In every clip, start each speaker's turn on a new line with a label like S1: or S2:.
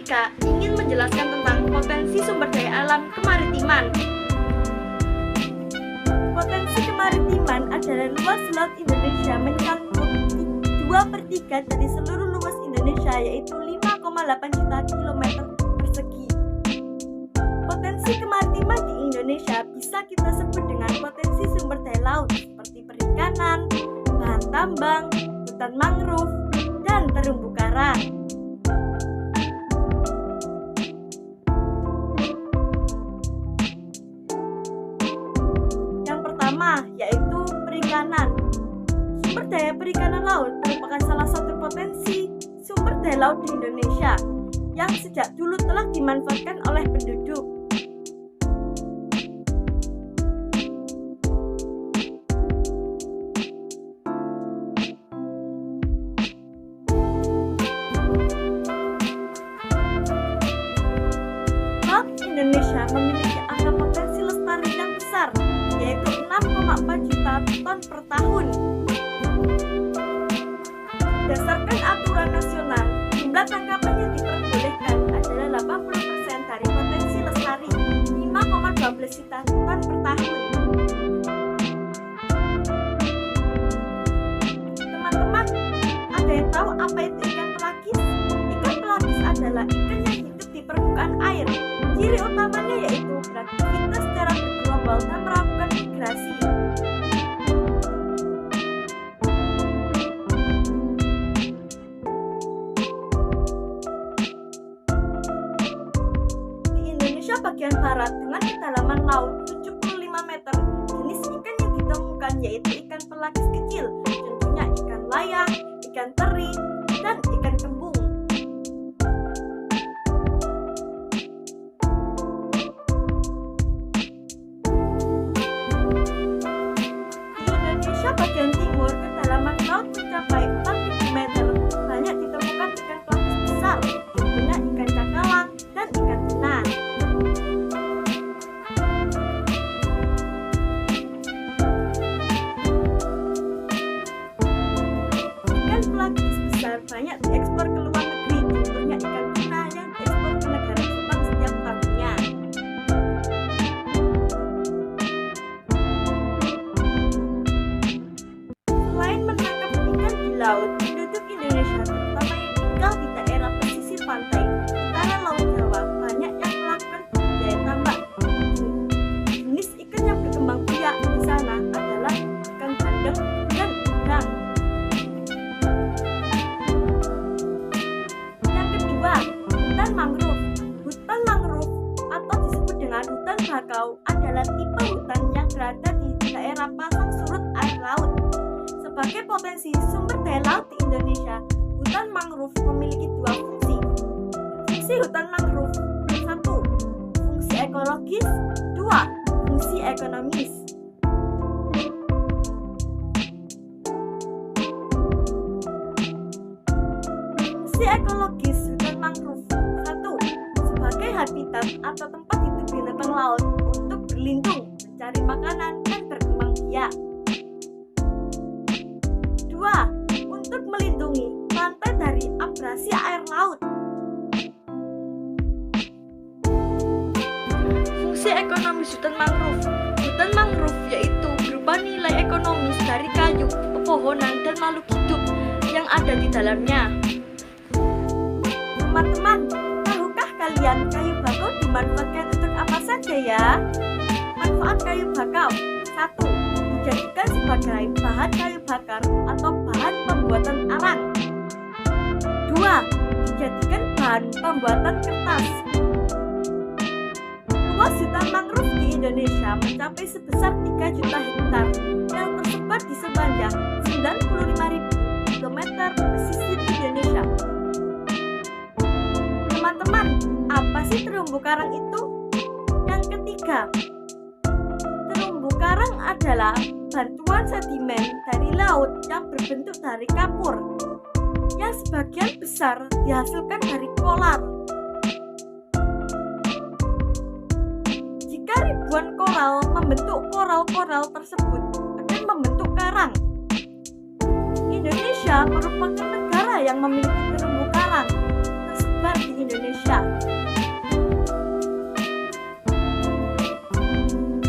S1: Ika ingin menjelaskan tentang potensi sumber daya alam kemaritiman.
S2: Potensi kemaritiman adalah luas laut Indonesia mencakup 2/3 dari seluruh luas Indonesia, yaitu 5,8 juta kilometer persegi. Potensi kemaritiman di Indonesia bisa kita sebut dengan potensi sumber daya laut seperti perikanan, bahan tambang, hutan mangrove, dan terumbu karang. Yang pertama yaitu perikanan. Sumber daya perikanan laut merupakan salah satu potensi sumber daya laut di Indonesia yang sejak dulu telah dimanfaatkan oleh penduduk. Laut Indonesia memiliki angka potensi lestari yang besar, yaitu 6,4 juta ton per tahun. Berdasarkan aturan nasional, jumlah tangkapan yang diperbolehkan adalah 80% dari potensi lestari, 5,12 juta ton per tahun. Teman-teman, ada yang tahu apa itu ikan pelagis? Ikan pelagis adalah ikan yang hidup di permukaan air. Ciri utamanya yaitu beraktivitas secara bergelombang dan melakukan migrasi. Di Indonesia bagian barat dengan kedalaman laut 75 meter, jenis ikan yang ditemukan yaitu ikan pelagis kecil, contohnya ikan layang, ikan teri, dan ikan kembung. Bagian timur, kedalaman laut mencapai 4.000 meter. Banyak ditemukan ikan pelagis besar, contohnya ikan cakalang dan ikan tuna. Ikan pelagis besar banyak diekspor ke luar negeri, contohnya ikan tuna yang diekspor ke negara Jepang setiap tahunnya. Laut, penduduk Indonesia terutama yang tinggal di daerah pesisir pantai utara Laut Jawa banyak yang melakukan budidaya tambak. Jenis ikan yang berkembang biak di sana adalah ikan bandeng dan udang. Yang kedua, hutan mangrove. Hutan mangrove atau disebut dengan hutan bakau adalah tipe hutan yang berada di daerah pasang surut air laut. Sebagai potensi sumber daya laut di Indonesia, hutan mangrove memiliki dua fungsi. Fungsi hutan mangrove: 1. Fungsi ekologis, 2. Fungsi ekonomis. Fungsi ekologis hutan mangrove: 1. Sebagai habitat atau tempat hidup binatang laut untuk berlindung, mencari makanan, dan berkembang biak. 2. Untuk melindungi pantai dari abrasi air laut. Fungsi ekonomis hutan mangrove. Hutan mangrove yaitu berupa nilai ekonomis dari kayu, pepohonan, dan makhluk hidup yang ada di dalamnya. Teman-teman, tahukah kalian kayu bakau dimanfaatkan untuk apa saja ya? Manfaat kayu bakau: 1. Dijadikan sebagai bahan kayu bakar atau bahan pembuatan arang. 2. Dijadikan bahan pembuatan kertas. Luas hutan mangrove di Indonesia mencapai sebesar 3 juta hektar yang tersebar di sepanjang 95.000 km pesisir Indonesia. Teman-teman, apa sih terumbu karang itu? Yang ketiga, terumbu karang adalah bantuan sedimen dari laut yang berbentuk dari kapur, yang sebagian besar dihasilkan dari koral. Jika ribuan koral membentuk koral-koral tersebut akan membentuk karang. Indonesia merupakan negara yang memiliki terumbu karang tersebar di Indonesia. Indonesia.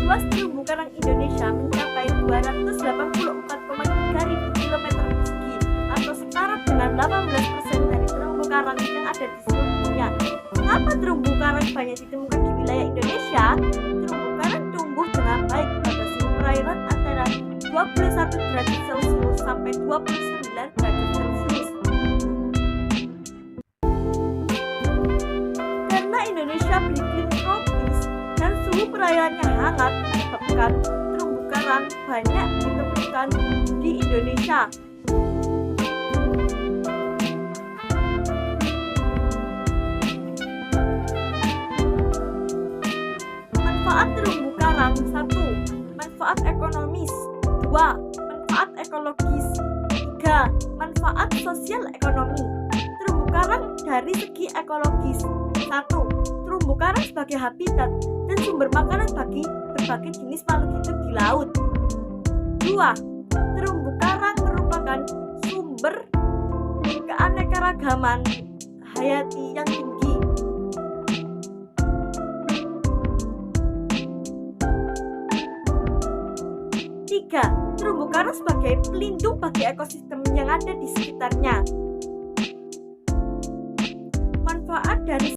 S2: Luas terumbu karang Indonesia mencapai 284,3 ribu kilometer persegi atau setara dengan 18% dari terumbu karang yang ada di seluruh dunia. Mengapa terumbu karang banyak ditemukan di wilayah Indonesia? Terumbu karang tumbuh dengan baik pada suhu perairan antara 21 derajat Celcius sampai 29 derajat Celcius. Karena Indonesia beriklim tropis dan suhu perairannya hangat, menyebabkan terumbu karang banyak ditemukan di Indonesia. Manfaat terumbu karang: 1. Manfaat ekonomis. 2. Manfaat ekologis. 3. Manfaat sosial ekonomi. Terumbu karang dari segi ekologis: 1. Terumbu karang sebagai habitat dan sumber makanan bagi berbagai jenis makhluk hidup di laut. 2. Terumbu karang merupakan sumber keanekaragaman hayati yang tinggi. 3. Terumbu karang sebagai pelindung bagi ekosistem yang ada di sekitarnya. Manfaat dari